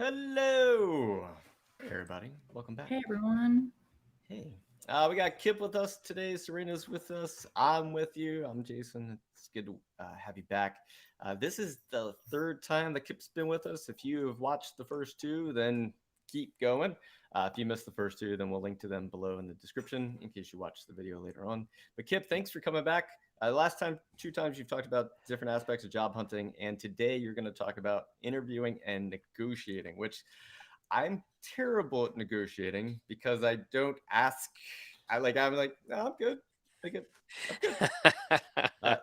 Hello, hey everybody. Welcome back. Hey everyone. Hey, we got Kip with us today. Serena's with us. I'm with you. I'm Jason. It's good to have you back. This is the third time that Kip's been with us. If you have watched the first two, then keep going. If you missed the first two, then we'll link to them below in the description in case you watch the video later on. But Kip, thanks for coming back. Last time, two times you've talked about different aspects of job hunting, and today you're going to talk about interviewing and negotiating, which I'm terrible at negotiating because I don't ask. I'm like, no, I'm good. I'm good.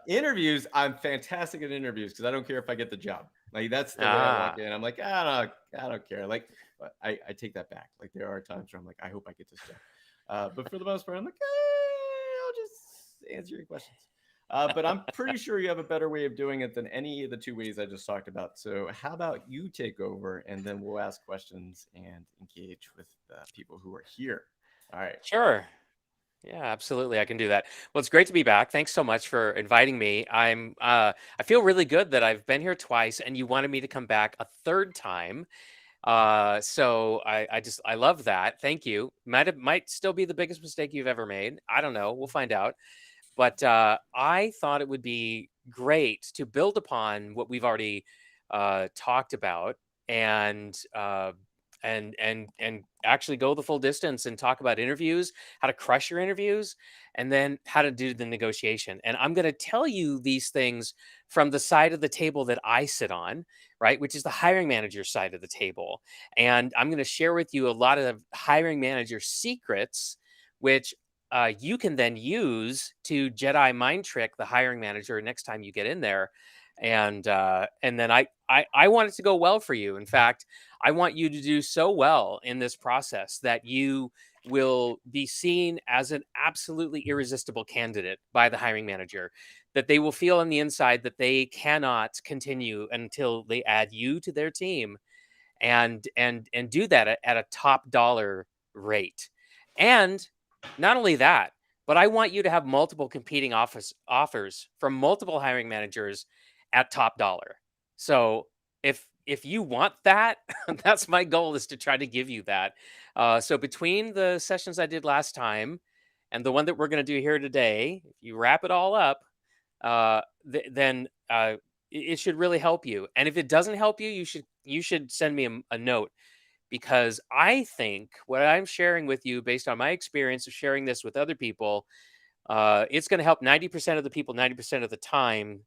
Interviews, I'm fantastic at interviews because I don't care if I get the job. Like that's the way I walk Ah, in. I'm like, I don't care. Like, but I take that back. Like there are times where I'm like, I hope I get this job. But for the most part, I'm like, I'll just answer your questions. But I'm pretty sure you have a better way of doing it than any of the two ways I just talked about. So how about you take over and then we'll ask questions and engage with the people who are here. All right. sure. Yeah, absolutely. I can do that. Well, it's great to be back. Thanks so much for inviting me. I feel really good that I've been here twice and you wanted me to come back a third time. I love that. Thank you. Might still be the biggest mistake you've ever made. I don't know. We'll find out. But I thought it would be great to build upon what we've already talked about and and actually go the full distance and talk about interviews, how to crush your interviews, and then how to do the negotiation. And I'm going to tell you these things from the side of the table that I sit on, right, which is the hiring manager side of the table. And I'm going to share with you a lot of hiring manager secrets, which you can then use to Jedi mind trick the hiring manager next time you get in there. And then I want it to go well for you. In fact, I want you to do so well in this process that you will be seen as an absolutely irresistible candidate by the hiring manager, that they will feel on the inside that they cannot continue until they add you to their team and do that at a top dollar rate. And not only that, but I want you to have multiple competing offers from multiple hiring managers at top dollar. So if you want that, that's my goal, is to try to give you that. So between the sessions I did last time and the one that we're going to do here today, if you wrap it all up, then it should really help you. And if it doesn't help you, you should send me a note, because I think what I'm sharing with you, based on my experience of sharing this with other people, it's going to help 90% of the people 90% of the time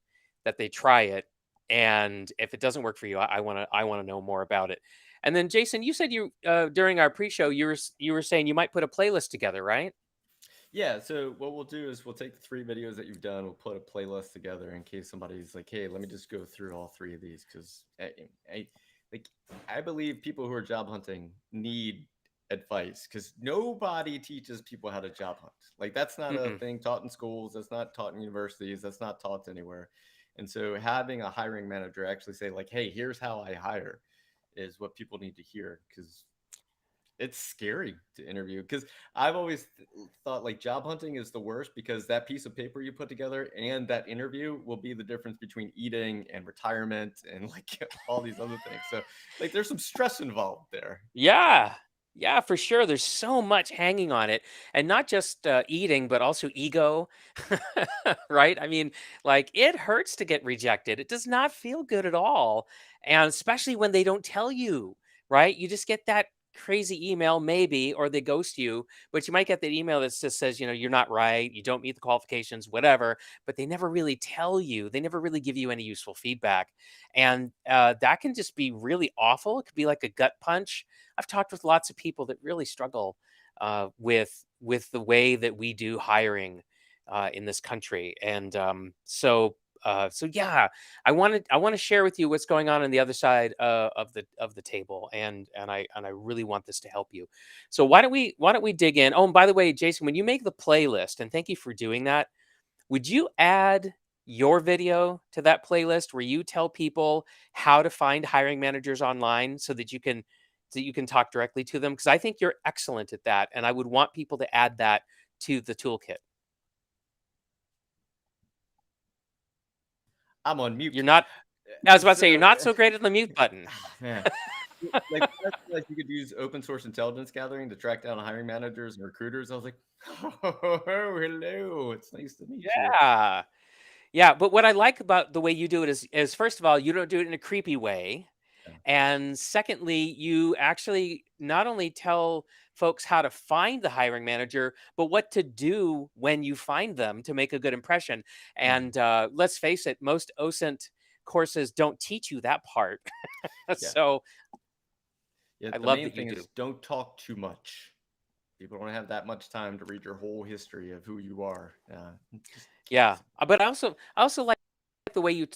that they try it. And if it doesn't work for you, I want to know more about it. And then Jason, you said you during our pre-show you were saying you might put a playlist together, right? Yeah, so what we'll do is we'll take the three videos that you've done, we'll put a playlist together in case somebody's like, "Hey, let me just go through all three of these," because I, like I believe people who are job hunting need advice because nobody teaches people how to job hunt. Like that's not a Mm-mm. thing taught in schools. That's not taught in universities. That's not taught anywhere. And so having a hiring manager actually say like, "Hey, here's how I hire," is what people need to hear because it's scary to interview because I've always thought like job hunting is the worst because that piece of paper you put together and that interview will be the difference between eating and retirement and like all these other things. So like there's some stress involved there. Yeah. Yeah, for sure. There's so much hanging on it. And not just eating, but also ego. Right? I mean, like, it hurts to get rejected. It does not feel good at all. And especially when they don't tell you, right? You just get that crazy email, maybe, or they ghost you, but you might get that email that just says, you're not right, you don't meet the qualifications, whatever, but they never really tell you. They never really give you any useful feedback. And that can just be really awful. It could be like a gut punch. I've talked with lots of people that really struggle with the way that we do hiring in this country, and so yeah, I want to share with you what's going on the other side of the table, and I really want this to help you. So why don't we dig in? Oh, and by the way, Jason, when you make the playlist, and thank you for doing that, would you add your video to that playlist where you tell people how to find hiring managers online so that you can talk directly to them? Because I think you're excellent at that, and I would want people to add that to the toolkit. I'm on mute. You're not. I was about to say, So, you're not so great at the mute button. man, like I feel like you could use open source intelligence gathering to track down hiring managers and recruiters. I was like, oh, hello, it's nice to meet you. Yeah. Yeah, but what I like about the way you do it is first of all, you don't do it in a creepy way. Yeah. And secondly, you actually not only tell folks how to find the hiring manager, but what to do when you find them to make a good impression. Mhm. And let's face it, most OSINT courses don't teach you that part. Yeah. So Yeah. I The love main that you thing do. is don't talk too much. People don't have that much time to read your whole history of who you are. Just keep it Yeah, simple. but I also like the way you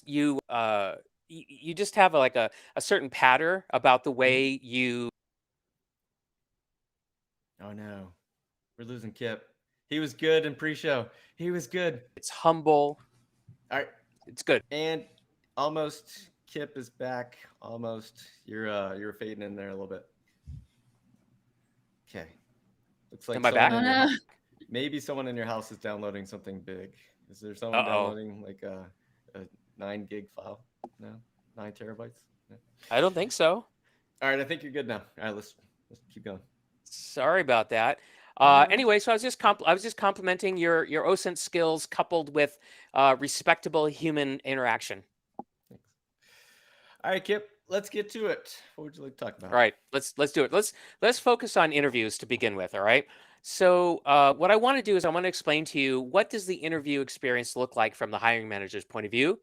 just have a certain pattern about the Mhm. way you. Oh no, we're losing Kip. He was good in pre-show. He was good. It's humble. All right, It's good. and almost Kip is back. Almost. You're fading in there a little bit. Okay. Looks like Am I someone back? Oh in your no. maybe someone in your house is downloading something big. Is there someone Uh-oh. downloading like a 9 gig file? No, 9 terabytes. No? I don't think so. All right, I think you're good now. All right, let's keep going. Sorry about that. No worries. Anyway, so I was just complimenting your OSINT skills coupled with respectable human interaction. Thanks. All right, Kip, let's get to it. What would you like to talk All about? right, let's do it. Let's focus on interviews to begin with. All right. So what I want to do is I want to explain to you what does the interview experience look like from the hiring manager's point of view,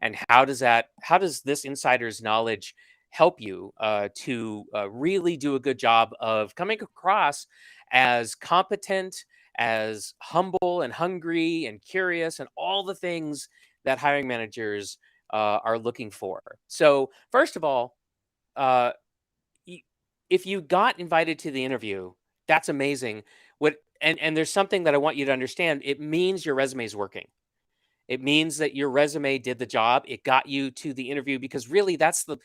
and how does this insider's knowledge help you to really do a good job of coming across as competent, as humble and hungry and curious, and all the things that hiring managers are looking for. So first of all. Uh, y- if you got invited to the interview, that's amazing. And there's something that I want you to understand. It means your resume is working. It means that your resume did the job. It got you to the interview because really that's the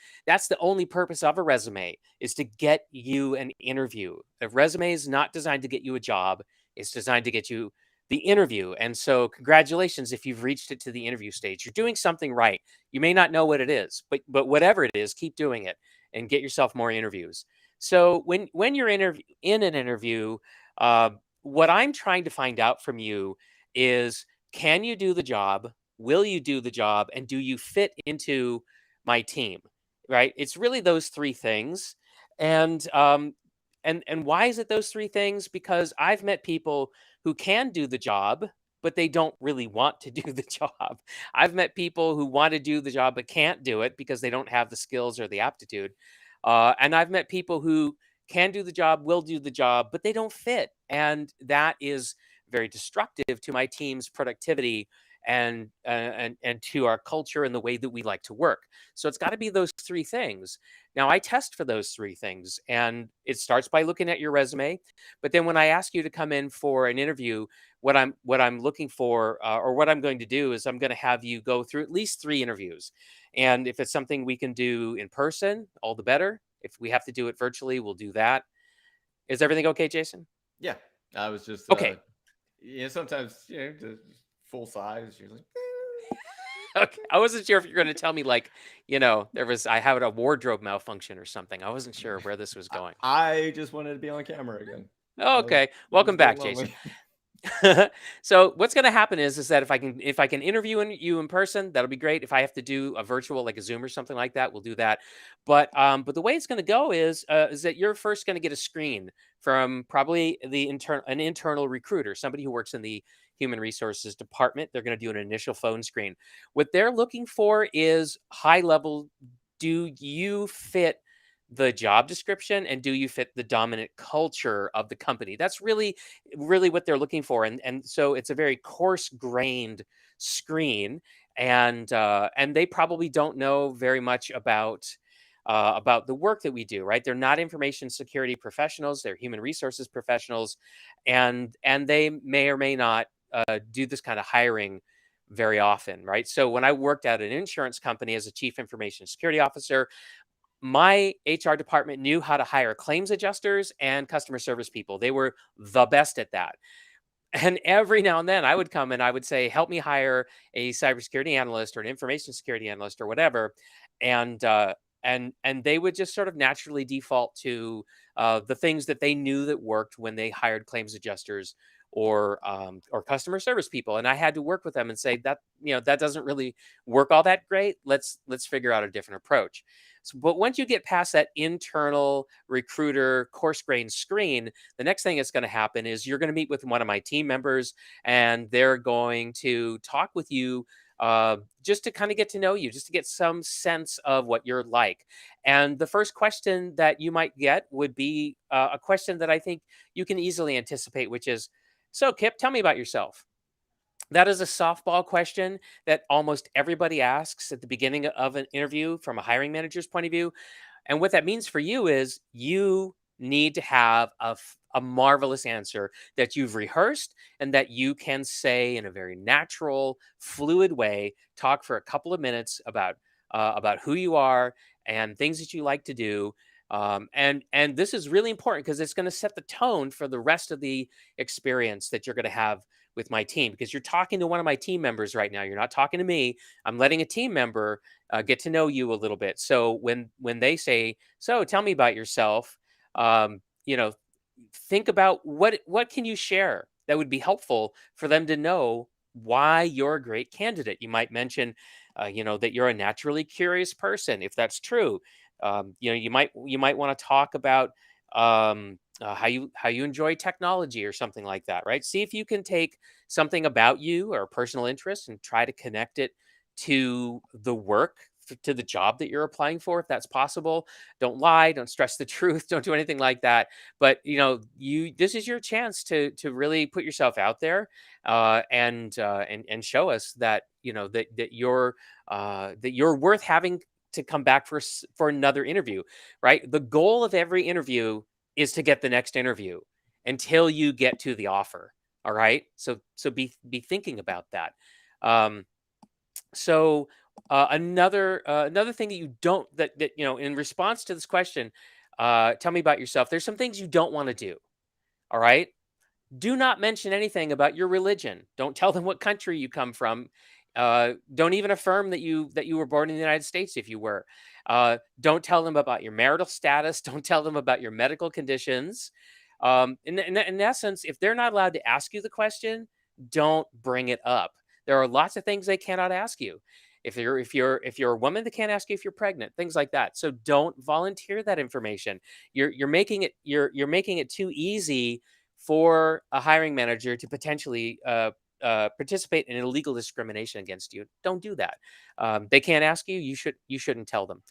only purpose of a resume is to get you an interview. A resume is not designed to get you a job. It's designed to get you the interview. And so congratulations if you've reached it to the interview stage. You're doing something right. You may not know what it is, but whatever it is, keep doing it and get yourself more interviews. So when you're in an interview, uh, what I'm trying to find out from you is can you do the job? Will you do the job? And do you fit into my team? Right? It's really those three things. And and why is it those three things? Because I've met people who can do the job, but they don't really want to do the job. I've met people who want to do the job but can't do it because they don't have the skills or the aptitude. And I've met people who can do the job, will do the job, but they don't fit. And that is very destructive to my team's productivity and to our culture and the way that we like to work. So it's got to be those three things. Now I test for those three things, and it starts by looking at your resume. But then when I ask you to come in for an interview, what I'm looking for, or what I'm going to do is I'm going to have you go through at least three interviews. And if it's something we can do in person, all the better. If we have to do it virtually, we'll do that. Is everything okay, Jason? Yeah, I was just Okay. sometimes the full size. You're like, Okay. I wasn't sure if you're going to tell me I had a wardrobe malfunction or something. I wasn't sure where this was going. I just wanted to be on camera again. I was Okay. I was Welcome getting back, Jason. lonely. So what's going to happen is that if I can interview you in person, that'll be great. If I have to do a virtual like a Zoom or something like that, we'll do that. But the way it's going to go is that you're first going to get a screen from probably an internal recruiter, somebody who works in the human resources department. They're going to do an initial phone screen. What they're looking for is high level. Do you fit the job description and do you fit the dominant culture of the company? That's really what they're looking for. And so it's a very coarse grained screen, and they probably don't know very much about the work that we do. Right? They're not information security professionals. They're human resources professionals, and they may or may not do this kind of hiring very often. Right? So when I worked at an insurance company as a chief information security officer, my HR department knew how to hire claims adjusters and customer service people. They were the best at that. And every now and then I would say, help me hire a cybersecurity analyst or an information security analyst or whatever. and they would just sort of naturally default to the things that they knew that worked when they hired claims adjusters or customer service people. And I had to work with them and say that that doesn't really work all that great. Let's figure out a different approach. So, but once you get past that internal recruiter coarse grained screen, the next thing that's going to happen is you're going to meet with one of my team members, and they're going to talk with you just to kind of get to know you, just to get some sense of what you're like. And the first question that you might get would be a question that I think you can easily anticipate, which is, "So, Kip, tell me about yourself." That is a softball question that almost everybody asks at the beginning of an interview from a hiring manager's point of view. And what that means for you is you need to have a marvelous answer that you've rehearsed and that you can say in a very natural, fluid way. Talk for a couple of minutes about who you are and things that you like to do. And this is really important because it's going to set the tone for the rest of the experience that you're going to have with my team, because you're talking to one of my team members right now. You're not talking to me. I'm letting a team member get to know you a little bit. So when they say, "So, tell me about yourself," um, you know, think about what can you share that would be helpful for them to know why you're a great candidate. You might mention, that you're a naturally curious person. If that's true, you might want to talk about how you enjoy technology or something like that, right? See if you can take something about you or a personal interest and try to connect it to the work, to the job that you're applying for, if that's possible. Don't lie, don't stress the truth, don't do anything like that. But you this is your chance to really put yourself out there, and show us that you're worth having to come back for another interview, right? The goal of every interview is to get the next interview until you get to the offer. All right. So be thinking about that. Um, so another thing that you don't that in response to this question, tell me about yourself. There's some things you don't want to do. All right. Do not mention anything about your religion. Don't tell them what country you come from. Don't even affirm that you were born in the United States if you were. Don't tell them about your marital status. Don't tell them about your medical conditions. In essence, if they're not allowed to ask you the question, don't bring it up. There are lots of things they cannot ask you. If you're a woman, they can't ask you if you're pregnant, things like that. So don't volunteer that information. You're making it too easy for a hiring manager to potentially participate in illegal discrimination against you. Don't do that. They can't ask you. You shouldn't tell them.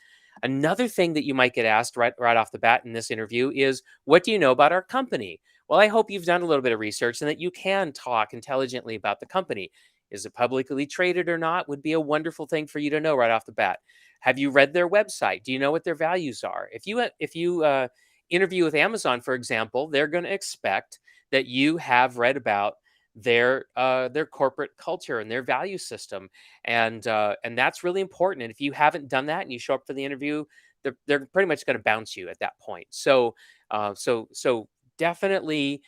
Another thing that you might get asked right off the bat in this interview is, "What do you know about our company?" Well, I hope you've done a little bit of research and that you can talk intelligently about the company. Is it publicly traded or not? Would be a wonderful thing for you to know right off the bat. Have you read their website? Do you know what their values are? If you interview with Amazon, for example, they're going to expect that you have read about their corporate culture and their value system, and that's really important. And if you haven't done that and you show up for the interview, they're pretty much going to bounce you at that point. So definitely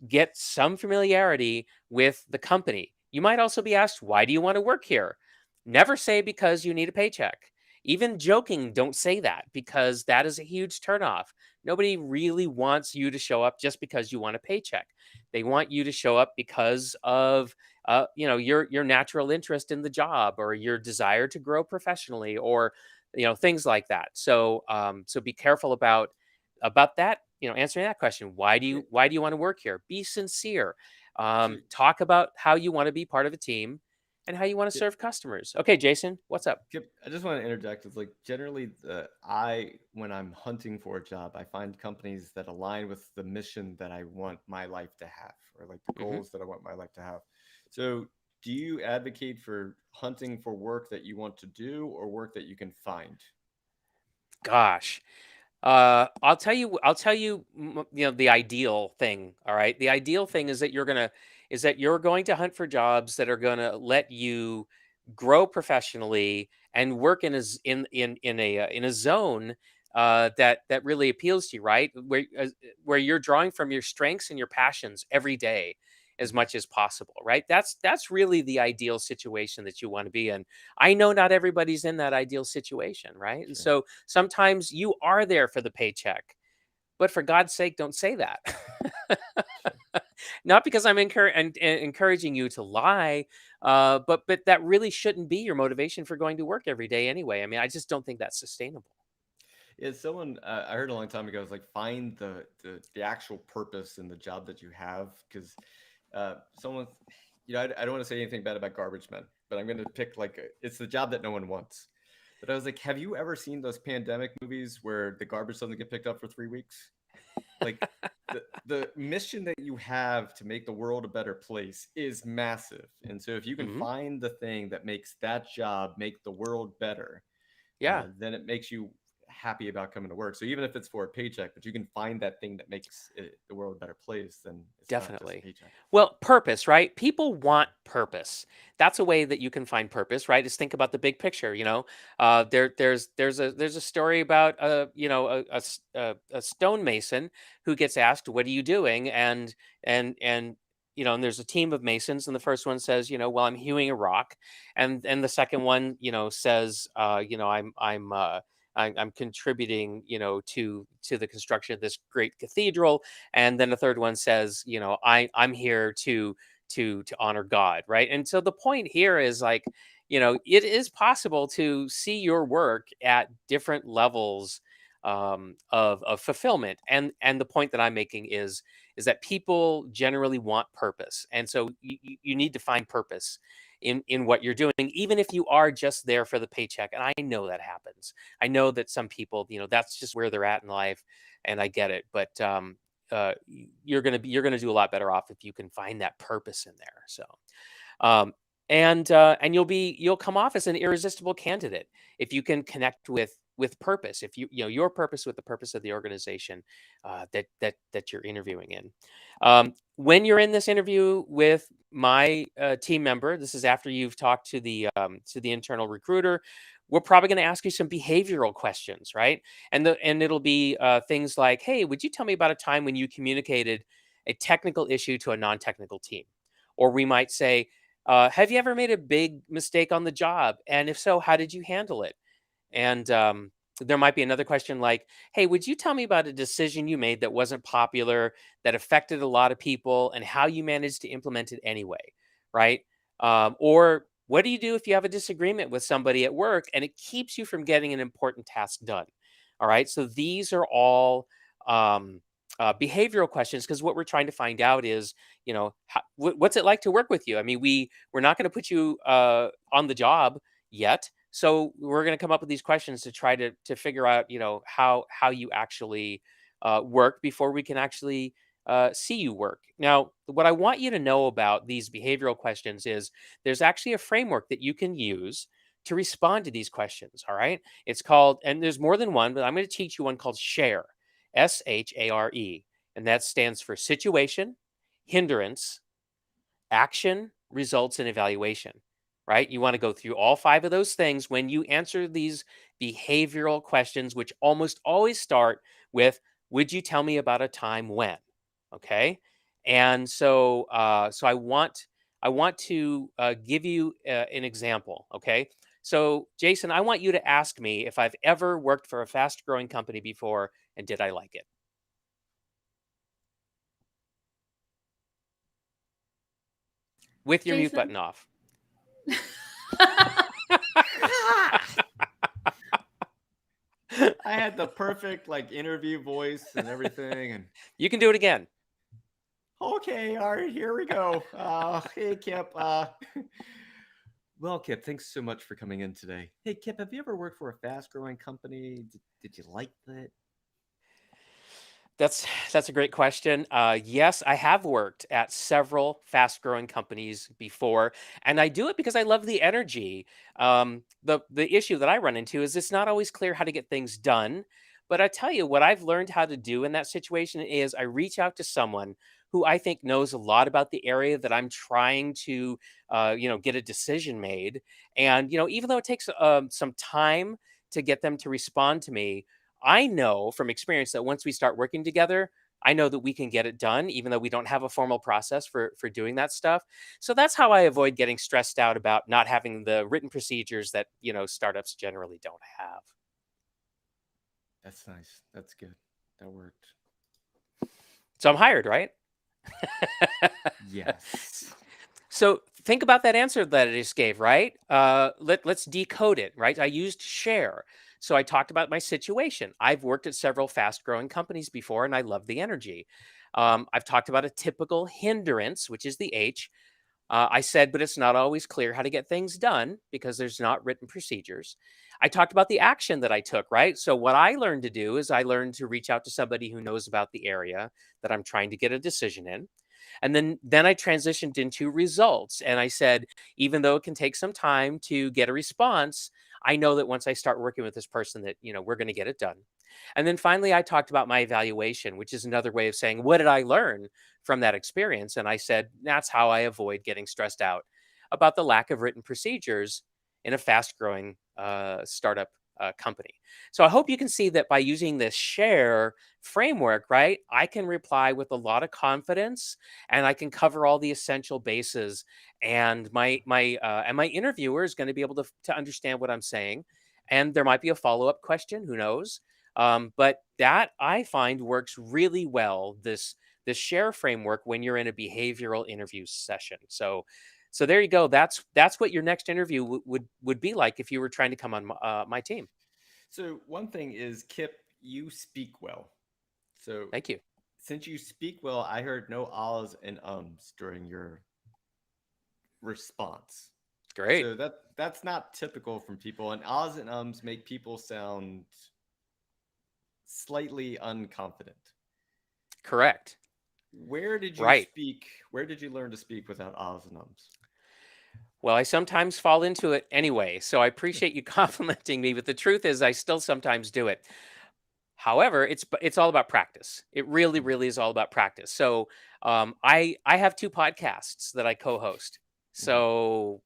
get some familiarity with the company. You might also be asked, "Why do you want to work here?" Never say because you need a paycheck. Even joking, don't say that, because that is a huge turnoff. Nobody really wants you to show up just because you want a paycheck. They want you to show up because of your natural interest in the job, or your desire to grow professionally, or things like that. So be careful about that. Answering that question, why do you want to work here? Be sincere. So, Talk about how you want to be part of a team and how you want to Kip, serve customers. Okay, Jason, what's up? Kip, I just want to interject. It's like generally, I when I'm hunting for a job, I find companies that align with the mission that I want my life to have, or like the Hmm. goals that I want my life to have. So, do you advocate for hunting for work that you want to do, or work that you can find? Gosh, I'll tell you, the ideal thing. All right, the ideal thing is that you're going to hunt for jobs that are gonna let you grow professionally and work in a zone that really appeals to you, right? Where you're drawing from your strengths and your passions every day. as much as possible, right? That's really the ideal situation that you want to be in. I know not everybody's in that ideal situation, right? And Sure. so sometimes you are there for the paycheck, but for God's sake, don't say that. Sure. Not because I'm encouraging you to lie, but that really shouldn't be your motivation for going to work every day anyway. I mean, I just don't think that's sustainable. Yeah, someone I heard a long time ago was like find the actual purpose in the job that you have because someone, I don't want to say anything bad about garbage men, but I'm going to pick it's the job that no one wants. But I was like, have you ever seen those pandemic movies where the garbage doesn't get picked up for 3 weeks? Like the mission that you have to make the world a better place is massive, and so if you can Hmm. find the thing that makes that job make the world better, Yeah. then it makes you happy about coming to work. So even if it's for a paycheck, but you can find that thing that makes the world a better place, then it's not just a Definitely. paycheck. Well, purpose, right? People want purpose. That's a way that you can find purpose, right? Is think about the big picture. There's a story about a stonemason who gets asked, "What are you doing?" And and there's a team of masons, and the first one says, "Well, I'm hewing a rock," and the second one, says, I'm contributing, to the construction of this great cathedral, and then the third one says, I'm here to honor God, right? And so the point here is like, it is possible to see your work at different levels of fulfillment, and the point that I'm making is that people generally want purpose, and so you need to find purpose in what you're doing, even if you are just there for the paycheck. And I know that happens. I know that some people, that's just where they're at in life, and I get it. But you're gonna do a lot better off if you can find that purpose in there. So, um, and you'll come off as an irresistible candidate if you can connect with purpose. If your purpose with the purpose of the organization that you're interviewing in. When you're in this interview with my team member, this is after you've talked to the internal recruiter. We're probably going to ask you some behavioral questions, right? And it'll be things like, "Hey, would you tell me about a time when you communicated a technical issue to a non-technical team?" Or we might say, "Have you ever made a big mistake on the job? And if so, how did you handle it?" And there might be another question like, "Hey, would you tell me about a decision you made that wasn't popular, that affected a lot of people, and how you managed to implement it anyway?" Right? Or what do you do if you have a disagreement with somebody at work and it keeps you from getting an important task done? All right. So these are all um, behavioral questions, because what we're trying to find out is, what's it like to work with you? I mean, we're not going to put you on the job yet, so we're going to come up with these questions to try to figure out, how you actually work before we can actually see you work. Now, what I want you to know about these behavioral questions is there's actually a framework that you can use to respond to these questions. All right. It's called, and there's more than one, but I'm going to teach you one called SHARE, SHARE. And that stands for situation, hindrance, action, results, and evaluation, right? You want to go through all five of those things when you answer these behavioral questions, which almost always start with, "Would you tell me about a time when?" Okay. And so I want to give you an example. Okay. So, Jason, I want you to ask me if I've ever worked for a fast growing company before, and did I like it? With your mute Jason. button off. I had the perfect interview voice and everything, and You can do it again. okay, all right, here we go. Hey Kip. Well, Kip, thanks so much for coming in today. Hey Kip, have you ever worked for a fast-growing company? Did you like that? That's a great question. Yes, I have worked at several fast-growing companies before, and I do it because I love the energy. The issue that I run into is it's not always clear how to get things done. But I tell you what I've learned how to do in that situation is I reach out to someone who I think knows a lot about the area that I'm trying to, get a decision made. And even though it takes some time to get them to respond to me, I know from experience that once we start working together, I know that we can get it done, even though we don't have a formal process for doing that stuff. So that's how I avoid getting stressed out about not having the written procedures that startups generally don't have. That's nice. That's good. That worked. So I'm hired, right? Yes. So think about that answer that I just gave, right? Let's decode it, right? I used share. So I talked about my situation. I've worked at several fast growing companies before and I love the energy. I've talked about a typical hindrance, which is the H. I said, but it's not always clear how to get things done because there's not written procedures. I talked about the action that I took, right? So, what I learned to do is I learned to reach out to somebody who knows about the area that I'm trying to get a decision in. And then I transitioned into results. And I said, even though it can take some time to get a response, I know that once I start working with this person that, we're going to get it done. And then finally, I talked about my evaluation, which is another way of saying, what did I learn from that experience? And I said, that's how I avoid getting stressed out about the lack of written procedures in a fast growing startup company. So I hope you can see that by using this share framework, right, I can reply with a lot of confidence and I can cover all the essential bases. And my interviewer is going to be able to understand what I'm saying. And there might be a follow-up question, who knows? But that I find works really well, this share framework, when you're in a behavioral interview session. So there you go. That's what your next interview would be like if you were trying to come on my team. So one thing is, Kip, you speak well. So Thank you. since you speak well, I heard no ahs and ums during your response. Great. So that's not typical from people, and ahs and ums make people sound slightly unconfident. Correct. Where did you Right. speak? Where did you learn to speak without ahs and ums? Well, I sometimes fall into it anyway. So I appreciate you complimenting me, but the truth is I still sometimes do it. However, it's all about practice. It really, really is all about practice. So I have two podcasts that I co-host. Mhm. So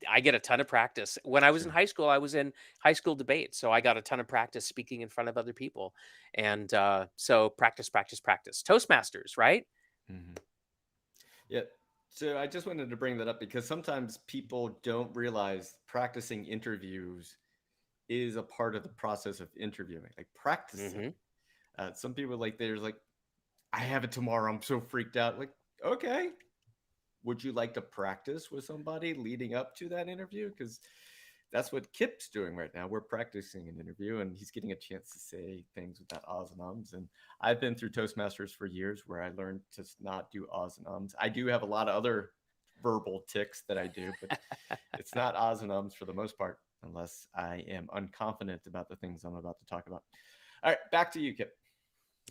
I get a ton of practice. When I was in Sure. high school, I was in high school debate, so I got a ton of practice speaking in front of other people. And so practice, practice, practice. Toastmasters, right? Mhm. Yeah. So I just wanted to bring that up because sometimes people don't realize practicing interviews is a part of the process of interviewing, like practicing. Hmm. Some people like there's like, I have it tomorrow. I'm so freaked out. Like, okay, would you like to practice with somebody leading up to that interview? Because that's what Kip's doing right now. We're practicing an interview, and he's getting a chance to say things without ahs and ums. And I've been through Toastmasters for years, where I learned to not do ahs and ums. I do have a lot of other verbal ticks that I do, but it's not ahs and ums for the most part, unless I am unconfident about the things I'm about to talk about. All right, back to you, Kip.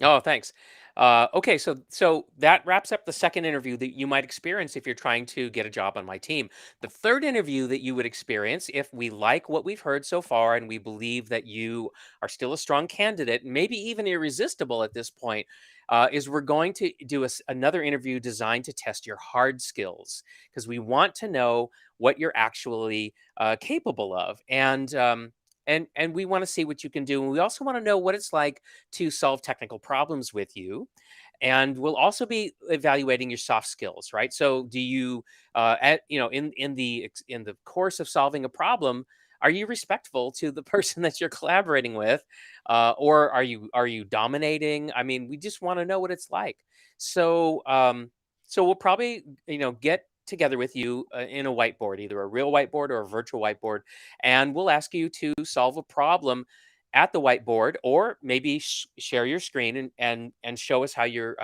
Oh, thanks. Okay, so that wraps up the second interview that you might experience if you're trying to get a job on my team. The third interview that you would experience, if we like what we've heard so far and we believe that you are still a strong candidate, maybe even irresistible at this point, is we're going to do another interview designed to test your hard skills because we want to know what you're actually capable of. And we want to see what you can do. And we also want to know what it's like to solve technical problems with you. And we'll also be evaluating your soft skills, right? So, do you, in the course of solving a problem, are you respectful to the person that you're collaborating with, or are you dominating? I mean, we just want to know what it's like. So, so we'll probably get together with you in a whiteboard, either a real whiteboard or a virtual whiteboard, and we'll ask you to solve a problem at the whiteboard, or maybe share your screen and show us how you're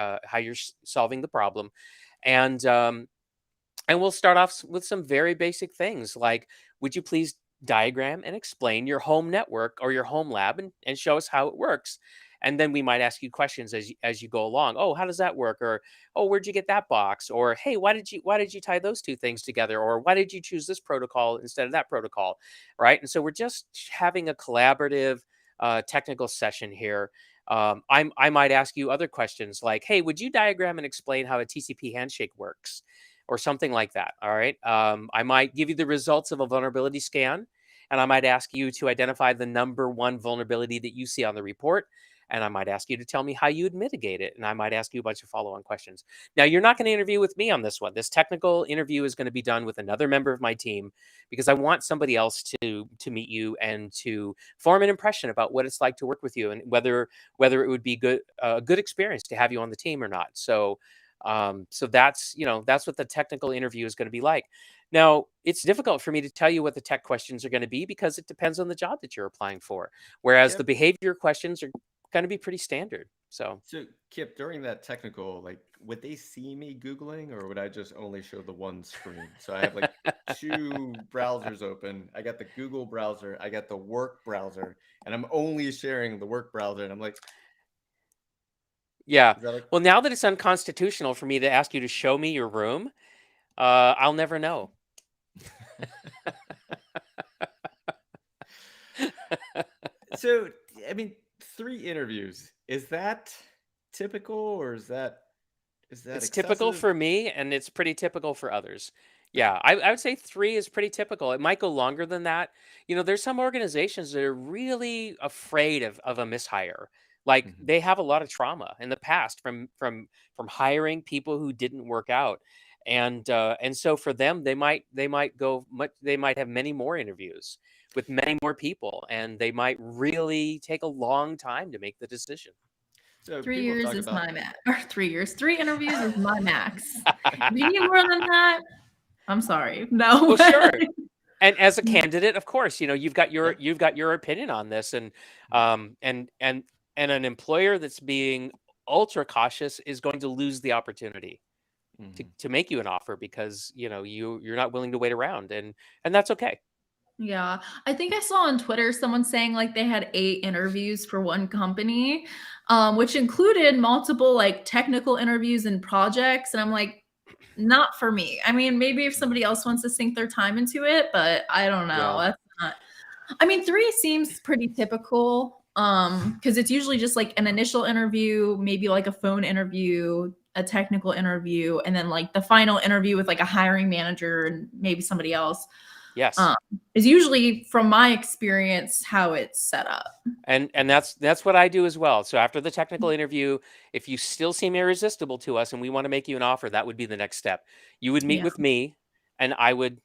solving the problem. And um, and we'll start off with some very basic things like, would you please diagram and explain your home network or your home lab, and show us how it works? And then we might ask you questions as you go along. Oh, how does that work? Or, oh, where'd you get that box? Or, hey, why did you tie those two things together? Or why did you choose this protocol instead of that protocol? Right. And so we're just having a collaborative technical session here. I might ask you other questions like, hey, would you diagram and explain how a TCP handshake works? Or something like that. All right. I might give you the results of a vulnerability scan, and I might ask you to identify the number one vulnerability that you see on the report. and I might ask you to tell me how you'd mitigate it, and I might ask you a bunch of follow-on questions. Now, you're not going to interview with me on this one. This technical interview is going to be done with another member of my team because I want somebody else to meet you and to form an impression about what it's like to work with you, and whether it would be a good experience to have you on the team or not. So that's that's what the technical interview is going to be like. Now, it's difficult for me to tell you what the tech questions are going to be because it depends on the job that you're applying for. Whereas the Kip, behavior questions are going to be pretty standard. So, so Kip, during that technical, like, would they see me Googling, or would I just only show the one screen? So I have like two browsers open. I got the Google browser, I got the work browser, and I'm only sharing the work browser. And I'm like, yeah. is that like Well, now that it's unconstitutional for me to ask you to show me your room, I'll never know. So, I mean, 3 interviews, is that typical, or is that It's typical excessive? for me, and it's pretty typical for others. Yeah, I would say 3 is pretty typical. It might go longer than that. There's some organizations that are really afraid of a mishire. Like, Mhm. they have a lot of trauma in the past from hiring people who didn't work out. And so for them, they might have many more interviews with many more people, and they might really take a long time to make the decision. So Three people years talk is about my max. Or 3 years. 3 interviews is my max. If you need more than that, I'm sorry. No. Well, sure. And as a candidate, of course, yeah. you've got your opinion on this, and an employer that's being ultra cautious is going to lose the opportunity Mhm. to make you an offer because you're not willing to wait around, and that's okay. Yeah. I think I saw on Twitter someone saying like they had 8 interviews for one company, which included multiple like technical interviews and projects. And I'm like, not for me. I mean, maybe if somebody else wants to sink their time into it, but I don't know. Yeah. That's not. I mean, 3 seems pretty typical. Because it's usually just like an initial interview, maybe like a phone interview, a technical interview, and then like the final interview with like a hiring manager and maybe somebody else. Yes. Um, is usually from my experience how it's set up. And that's what I do as well. So after the technical interview, if you still seem irresistible to us and we want to make you an offer, that would be the next step. You would meet Yeah. with me, and I would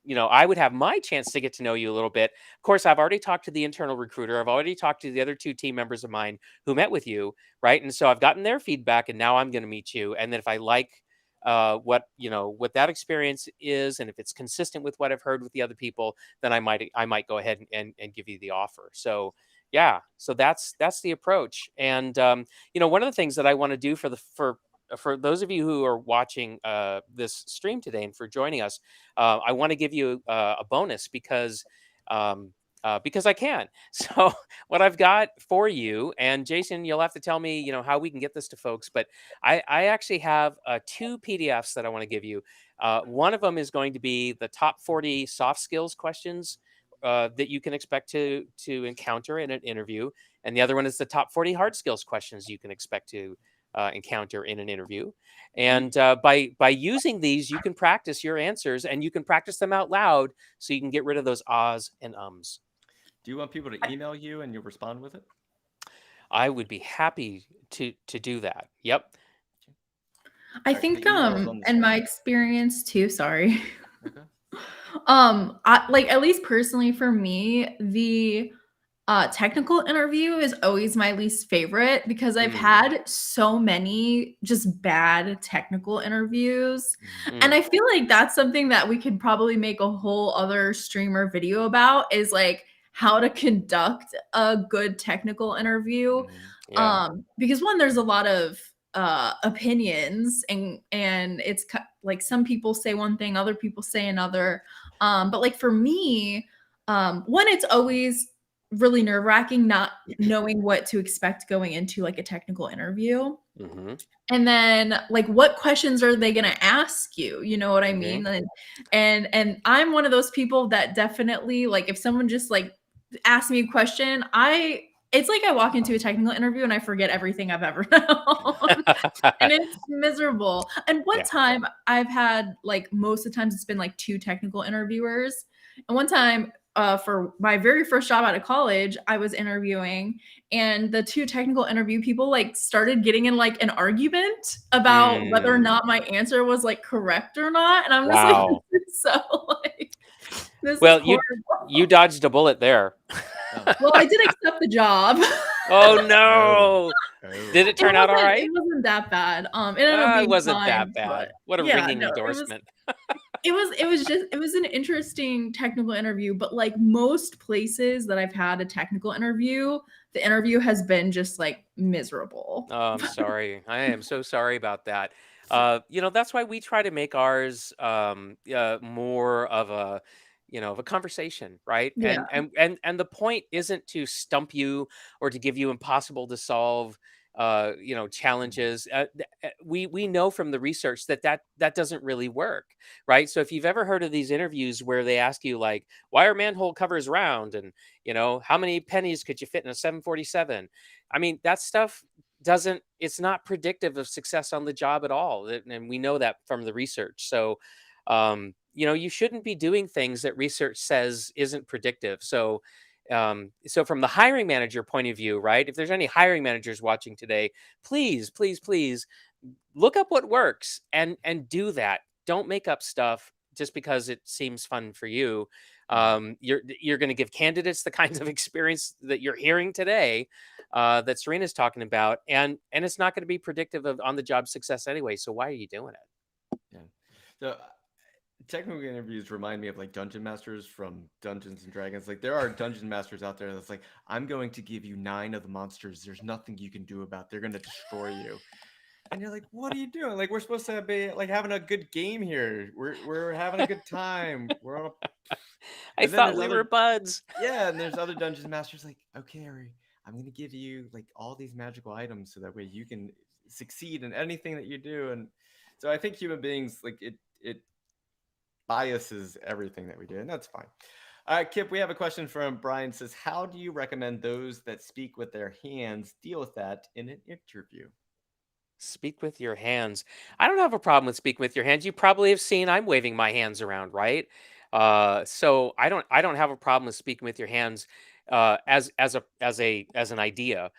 have my chance to get to know you a little bit. Of course, I've already talked to the internal recruiter. I've already talked to the other 2 team members of mine who met with you, right? And so I've gotten their feedback, and now I'm going to meet you. And then if I like what that experience is, and if it's consistent with what I've heard with the other people, then I might go ahead and give you the offer. So yeah, so that's the approach. And one of the things that I want to do for those of you who are watching this stream today and for joining us, I want to give you a bonus because I can. So what I've got for you, and Jason, you'll have to tell me, how we can get this to folks. But I actually have 2 PDFs that I want to give you. One of them is going to be the top 40 soft skills questions that you can expect to encounter in an interview, and the other one is the top 40 hard skills questions you can expect to encounter in an interview. And by using these, you can practice your answers, and you can practice them out loud, so you can get rid of those ahs and ums. Do you want people to email you and you'll respond with it? I would be happy to do that. Yep. I All right, the think email is on the in my screen. experience too, sorry. Okay. I like, at least personally for me, the technical interview is always my least favorite because I've had so many just bad technical interviews. And Mm. I feel like that's something that we could probably make a whole other streamer video about, is like how to conduct a good technical interview. Yeah. Because one, there's a lot of opinions, and it's like some people say one thing, other people say another. But like for me, one, it's always really nerve-wracking not knowing what to expect going into like a technical interview. Mm-hmm. And then like what questions are they going to ask you? You know what I Mm-hmm. mean? And I'm one of those people that definitely, like, if someone just like asks me a question, it's like I walk into a technical interview and I forget everything I've ever known. And it's miserable. And one Yeah. time I've had, like, most of the times it's been like 2 technical interviewers. And one time for my very first job out of college, I was interviewing, and the two technical interview people like started getting in like an argument about whether or not my answer was like correct or not. And I'm just like, Wow. this is so like, this Well, is horrible. you dodged a bullet there. Well, I did accept the job. Oh no! Oh. Did it turn out all right? It wasn't that bad. It ended up being It wasn't fine, that bad. but What a yeah, ringing no, endorsement. it was an interesting technical interview, but like most places that I've had a technical interview, the interview has been just like miserable. Oh, I'm sorry. I am so sorry about that. That's why we try to make ours more of a of a conversation, right? Yeah. And the point isn't to stump you or to give you impossible to solve challenges. We know from the research that doesn't really work, right? So if you've ever heard of these interviews where they ask you like, why are manhole covers round, and how many pennies could you fit in a 747? I mean, that stuff it's not predictive of success on the job at all, and we know that from the research. So you shouldn't be doing things that research says isn't predictive. So so from the hiring manager point of view, right, if there's any hiring managers watching today, please look up what works and do that. Don't make up stuff just because it seems fun for you. You're going to give candidates the kinds of experience that you're hearing today, that Serena's talking about, and it's not going to be predictive of on the job success anyway. So why are you doing it? Yeah. So technical interviews remind me of like dungeon masters from Dungeons and Dragons. Like there are dungeon masters out there that's like, I'm going to give you 9 of the monsters. There's nothing you can do about. They're going to destroy you. And you're like, what are you doing? Like, we're supposed to be like having a good game here. We're having a good time. We're on a. I thought we were buds. Yeah, and there's other dungeon masters like, okay, Harry, I'm gonna give you like all these magical items so that way you can succeed in anything that you do. And so I think human beings like it biases everything that we do, and that's fine. All right, Kip, we have a question from Brian. Says, how do you recommend those that speak with their hands deal with that in an interview? Speak with your hands. I don't have a problem with speaking with your hands. You probably have seen I'm waving my hands around, right? So I don't have a problem with speaking with your hands as an idea.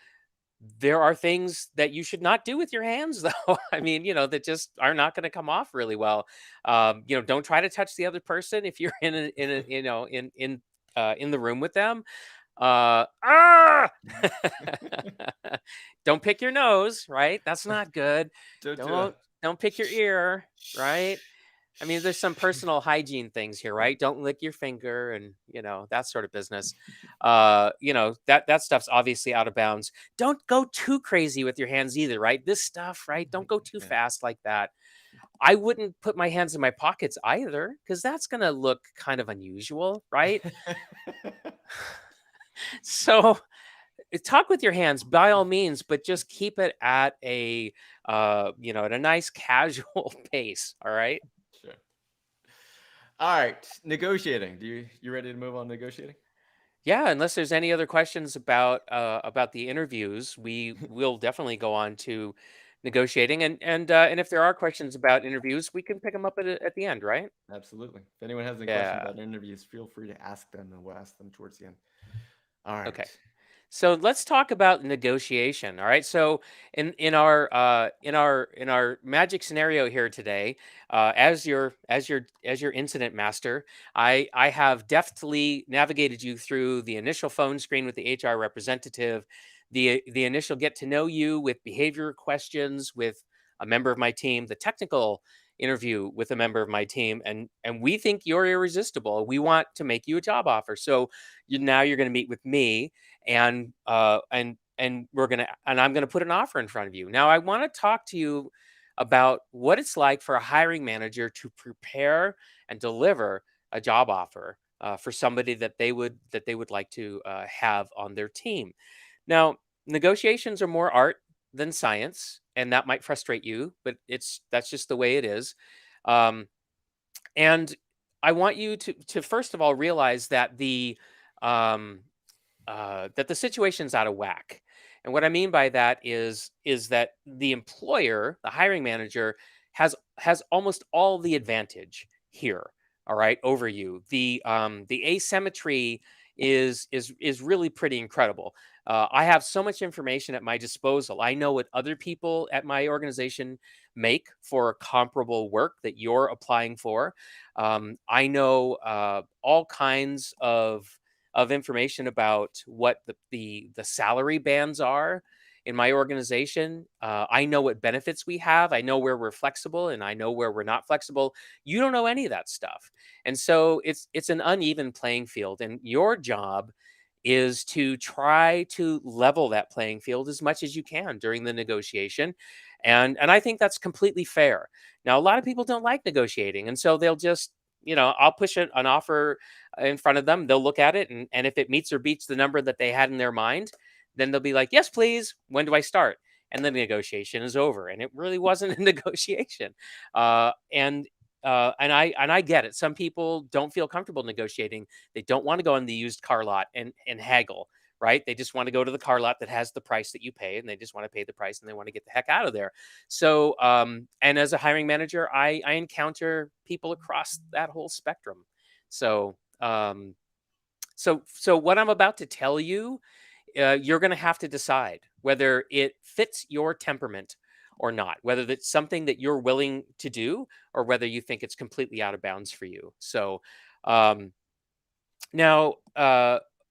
There are things that you should not do with your hands, though. I mean, that just are not going to come off really well. Don't try to touch the other person if you're in the room with them. Ah! Don't pick your nose, right? That's not good. Don't pick your ear, right? I mean, there's some personal hygiene things here, right? Don't lick your finger and, that sort of business. That stuff's obviously out of bounds. Don't go too crazy with your hands either, right? This stuff, right? Don't go too fast like that. I wouldn't put my hands in my pockets either, because that's going to look kind of unusual, right? So talk with your hands by all means, but just keep it at a at a nice casual pace. All right. Sure. All right. Negotiating. You ready to move on negotiating? Yeah, unless there's any other questions about the interviews, we will definitely go on to negotiating. And if there are questions about interviews, we can pick them up at the end, right? Absolutely. If anyone has any questions Yeah. about interviews, feel free to ask them, and we'll ask them towards the end. All right. Okay. So let's talk about negotiation. All right. So in our magic scenario here today, as your incident master, I have deftly navigated you through the initial phone screen with the HR representative, the initial get to know you with behavior questions with a member of my team, the technical interview with a member of my team, and we think you're irresistible. We want to make you a job offer. So now you're going to meet with me, and I'm going to put an offer in front of you. Now I want to talk to you about what it's like for a hiring manager to prepare and deliver a job offer for somebody that they would like to have on their team. Now, negotiations are more art than science, and that might frustrate you, but that's just the way it is. And I want you to first of all realize that the situation's out of whack. And what I mean by that is that the employer, the hiring manager, has almost all the advantage here. all right, over you. The asymmetry is really pretty incredible. I have so much information at my disposal. I know what other people at my organization make for comparable work that you're applying for. I know all kinds of information about what the salary bands are in my organization. I know what benefits we have. I know where we're flexible, and I know where we're not flexible. You don't know any of that stuff, and so it's an uneven playing field. And your job is to try to level that playing field as much as you can during the negotiation, and I think that's completely fair. Now, a lot of people don't like negotiating, and so they'll just, I'll push an offer in front of them. They'll look at it, and if it meets or beats the number that they had in their mind, then they'll be like, "Yes, please. When do I start?" And the negotiation is over, and it really wasn't a negotiation. And I get it. Some people don't feel comfortable negotiating. They don't want to go on the used car lot and haggle, right? They just want to go to the car lot that has the price that you pay, and they just want to pay the price, and they want to get the heck out of there. So, and as a hiring manager, I encounter people across that whole spectrum. So, so what I'm about to tell you, you're going to have to decide whether it fits your temperament or not, whether it's something that you're willing to do, or whether you think it's completely out of bounds for you. So, um, now,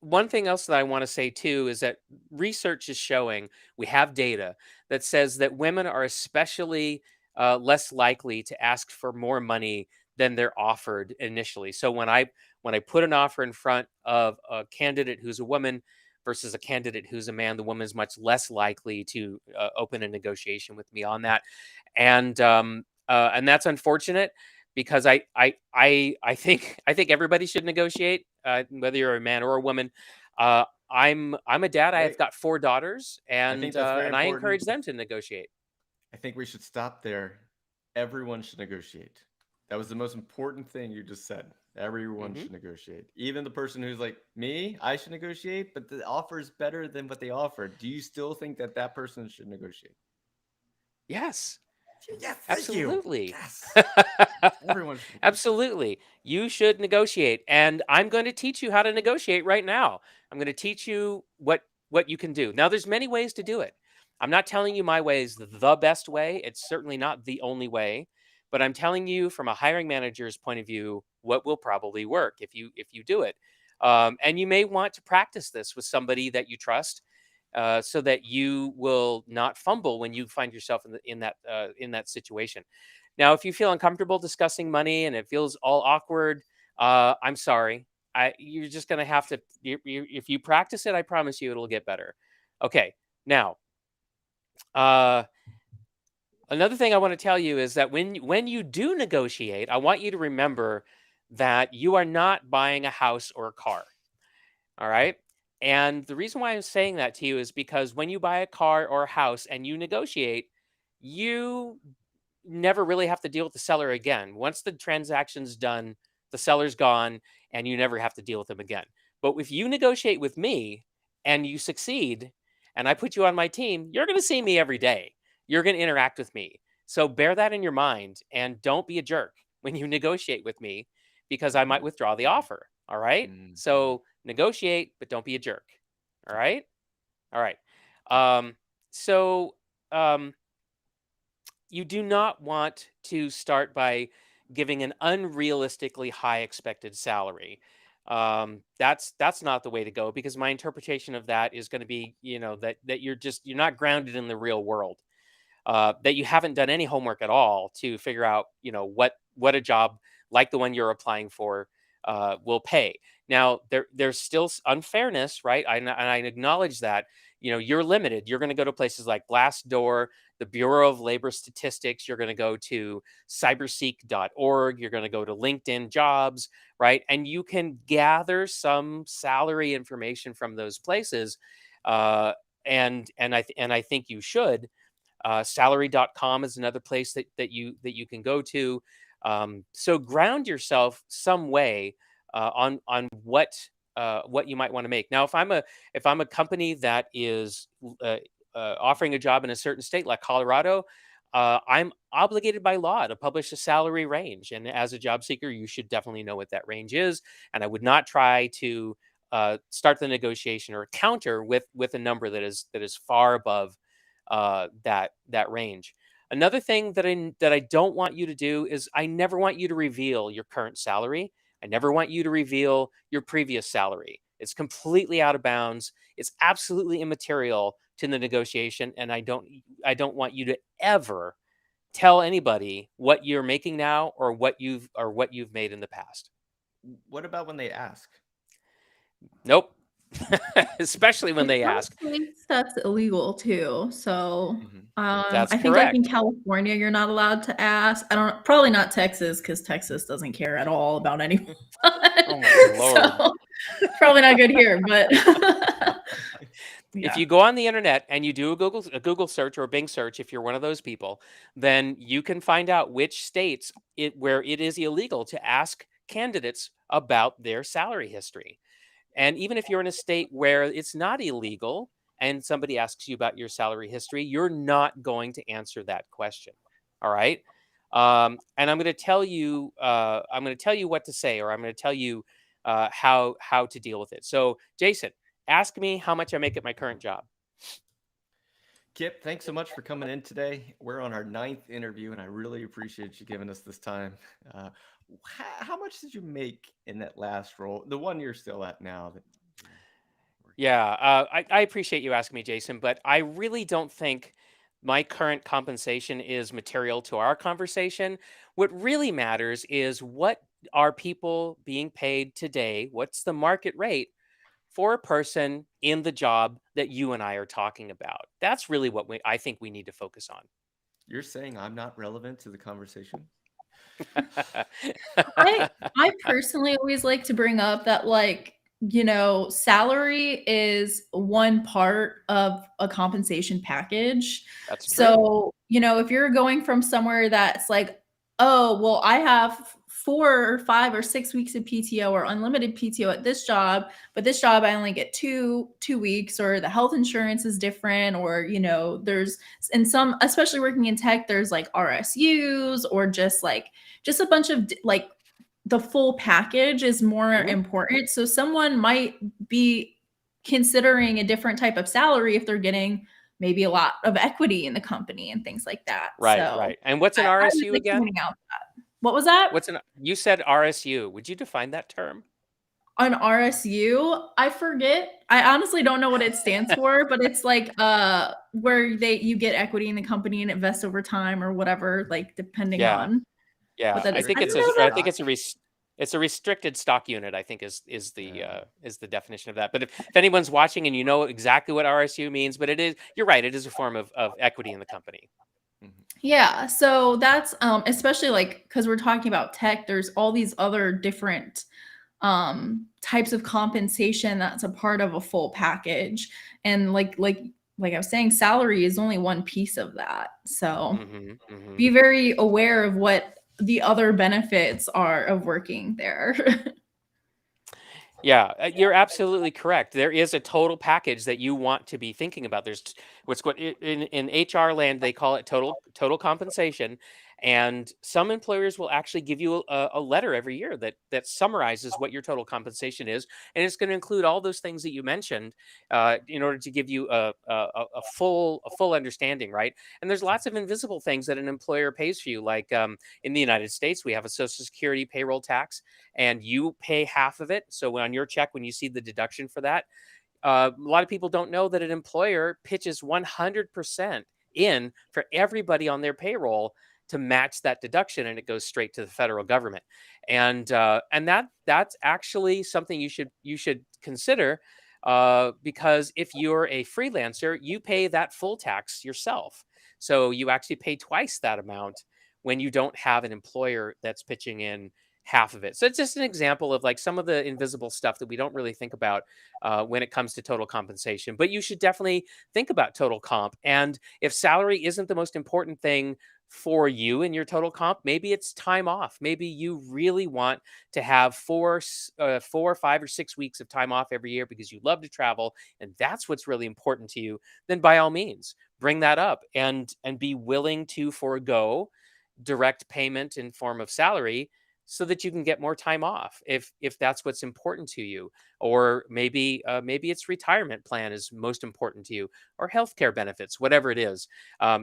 one thing else that I want to say too is that research is showing, we have data that says that women are especially less likely to ask for more money than they're offered initially. So when I put an offer in front of a candidate who's a woman versus a candidate who's a man, the woman is much less likely to open a negotiation with me on that, and that's unfortunate, because I think everybody should negotiate, whether you're a man or a woman. I'm a dad. Wait, I've got 4 daughters, I think that's very and I encourage important. them to negotiate. I think we should stop there. Everyone should negotiate. That was the most important thing you just said. Everyone Hmm. should negotiate. Even the person who's like, me, I should negotiate, but the offer is better than what they offered. Do you still think that that person should negotiate? Yes, Yes, thank you. absolutely. Yes. Everyone should negotiate. Absolutely. You should negotiate. And I'm going to teach you how to negotiate right now. I'm going to teach you what you can do. Now, there's many ways to do it. I'm not telling you my way is the best way. It's certainly not the only way, but I'm telling you from a hiring manager's point of view what will probably work if you do it. And you may want to practice this with somebody that you trust, so that you will not fumble when you find yourself in that situation. Now, if you feel uncomfortable discussing money and it feels all awkward, I'm sorry. You're just going to have to. If you practice it, I promise you, it'll get better. Okay. Now, uh, another thing I want to tell you is that when you do negotiate, I want you to remember that you are not buying a house or a car. All right. And the reason why I'm saying that to you is because when you buy a car or a house and you negotiate, you never really have to deal with the seller again. Once the transaction's done, the seller's gone, and you never have to deal with them again. But if you negotiate with me and you succeed, and I put you on my team, you're going to see me every day. You're going to interact with me. So bear that in your mind, and don't be a jerk when you negotiate with me, because I might Mhm. withdraw the offer. All right. Mhm. So negotiate, but don't be a jerk. All right. All right. Um, so, um, you do not want to start by giving an unrealistically high expected salary. That's not the way to go, because my interpretation of that is going to be, that you're not grounded in the real world, that you haven't done any homework at all to figure out, what a job like the one you're applying for will pay. Now, there's still unfairness, right? And I acknowledge that. You're limited. You're going to go to places like Glassdoor, the Bureau of Labor Statistics. You're going to go to cyberseek.org. You're going to go to LinkedIn Jobs, right? And you can gather some salary information from those places, uh, and I think you should. Salary.com is another place that you can go to. So ground yourself some way on what you might want to make. Now, if I'm a company that is offering a job in a certain state like Colorado, I'm obligated by law to publish a salary range. And as a job seeker, you should definitely know what that range is. And I would not try to start the negotiation or counter with a number that is far above that range. Another thing that I don't want you to do is I never want you to reveal your current salary. I never want you to reveal your previous salary. It's completely out of bounds. It's absolutely immaterial to the negotiation, and I don't want you to ever tell anybody what you're making now or what you've made in the past. What about when they ask? Nope. Especially when In they some ask. states, that's illegal too. So, Mhm. That's I think like in correct. California, you're not allowed to ask. I don't, probably not Texas, because Texas doesn't care at all about anyone. Oh my lord. So, probably not good here, but If yeah. you go on the internet and you do a Google search or a Bing search, if you're one of those people, then you can find out which states where it is illegal to ask candidates about their salary history. And even if you're in a state where it's not illegal and somebody asks you about your salary history, you're not going to answer that question. All right. And I'm going to tell you, what to say, or I'm going to tell you how to deal with it. So, Jason, ask me how much I make at my current job. Kip, thanks so much for coming in today. We're on our 9th interview, and I really appreciate you giving us this time. Uh, how much did you make in that last role, the one you're still at now? Yeah, I appreciate you asking me, Jason, but I really don't think my current compensation is material to our conversation. What really matters is what are people being paid today? What's the market rate for a person in the job that you and I are talking about? That's really what I think we need to focus on. You're saying I'm not relevant to the conversation? I I personally always like to bring up that, like, salary is one part of a compensation package. That's true. So, if you're going from somewhere that's like, oh, well, I have 4 or 5 or 6 weeks of PTO or unlimited PTO at this job, but this job I only get two weeks, or the health insurance is different, or there's in some, especially working in tech, there's like RSUs, or just a bunch of like the full package is more Mhm. important. So someone might be considering a different type of salary if they're getting maybe a lot of equity in the company and things like that. Right, So right. And what's an I was RSU like again? pointing out that. What was that? You said RSU. Would you define that term? An RSU? I forget. I honestly don't know what it stands for, but it's like where you get equity in the company and invest over time or whatever, like depending Yeah. on what Yeah, that I is. think I it's don't a know I that. think it's a restricted stock unit, I think is Yeah. the definition of that. But if anyone's watching and you know exactly what RSU means, but you're right, it is a form of equity in the company. Mhm. Yeah, so that's especially like because we're talking about tech, there's all these other different types of compensation that's a part of a full package. And like I was saying, salary is only one piece of that. So Mhm, mhm. be very aware of what the other benefits are of working there. Yeah, you're absolutely correct. There is a total package that you want to be thinking about. In HR land they call it total compensation, and some employers will actually give you a letter every year that summarizes what your total compensation is, and it's going to include all those things that you mentioned in order to give you a full understanding, right? And there's lots of invisible things that an employer pays for you, like in the United States we have a Social Security payroll tax and you pay half of it. So on your check, when you see the deduction for that, a lot of people don't know that an employer pitches 100% in for everybody on their payroll to match that deduction, and it goes straight to the federal government. And that's actually something you should consider. Because if you're a freelancer, you pay that full tax yourself. So you actually pay twice that amount when you don't have an employer that's pitching in half of it. So it's just an example of like some of the invisible stuff that we don't really think about when it comes to total compensation. But you should definitely think about total comp. And if salary isn't the most important thing for you in your total comp, maybe it's time off. Maybe you really want to have 4, 5, or 6 weeks of time off every year because you love to travel and that's what's really important to you. Then by all means, bring that up and be willing to forego direct payment in form of salary so that you can get more time off if that's what's important to you, or maybe it's retirement plan is most important to you, or healthcare benefits, whatever it is.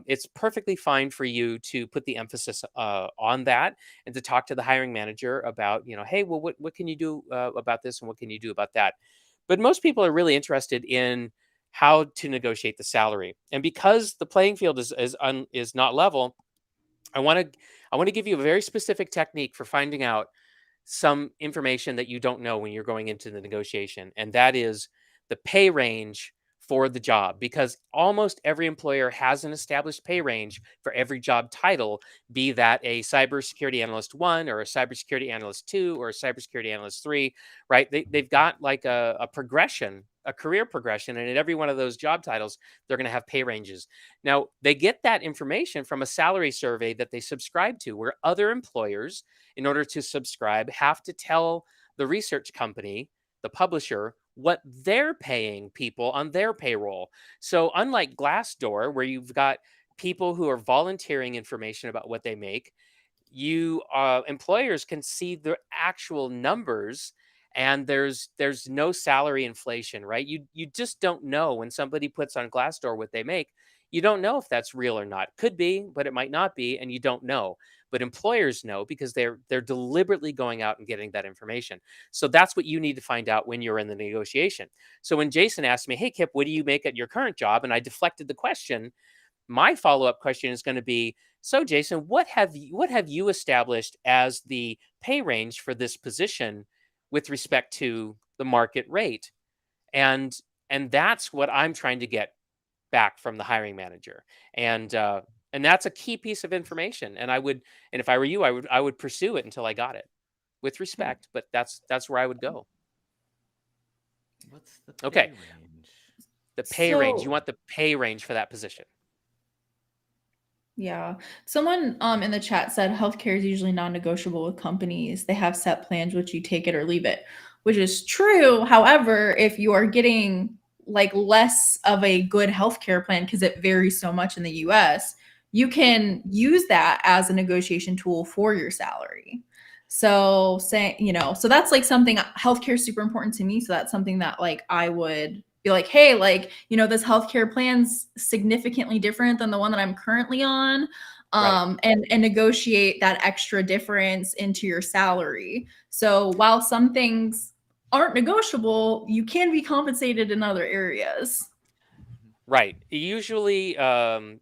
It's perfectly fine for you to put the emphasis on that and to talk to the hiring manager about, hey, well, what can you do about this and what can you do about that. But most people are really interested in how to negotiate the salary, and because the playing field is not level, I want to I want to give you a very specific technique for finding out some information that you don't know when you're going into the negotiation, and that is the pay range for the job, because almost every employer has an established pay range for every job title, be that a cybersecurity analyst 1 or a cybersecurity analyst 2 or a cybersecurity analyst 3, right? They've got like a progression, a career progression, and in every one of those job titles, they're going to have pay ranges. Now, they get that information from a salary survey that they subscribe to, where other employers, in order to subscribe, have to tell the research company, the publisher, what they're paying people on their payroll. So, unlike Glassdoor, where you've got people who are volunteering information about what they make, you employers can see the actual numbers, and there's no salary inflation, right? You just don't know when somebody puts on Glassdoor what they make. You don't know if that's real or not. Could be, but it might not be, and you don't know. But employers know, because they're deliberately going out and getting that information. So that's what you need to find out when you're in the negotiation. So when Jason asked me, "Hey Kip, what do you make at your current job?" and I deflected the question, my follow-up question is going to be, "So Jason, what have you established as the pay range for this position with respect to the market rate?" and and that's what I'm trying to get back from the hiring manager. And that's a key piece of information. And if I were you, I would pursue it until I got it, with Hmm. respect, but that's where I would go. What's the Okay, pay range? the pay range. You So want the pay range for that position. yeah. Someone in the chat said healthcare is usually non-negotiable with companies. They have set plans which you take it or leave it, which is true. However, if you are getting like less of a good healthcare plan because it varies so much in the US, you can use that as a negotiation tool for your salary. So say, so that's like something, healthcare is super important to me. So that's something that like I would be like, hey, like, this healthcare plan's significantly different than the one that I'm currently on. Right. And negotiate that extra difference into your salary. So while some things aren't negotiable, you can be compensated in other areas. Mhm. Right. Usually, um,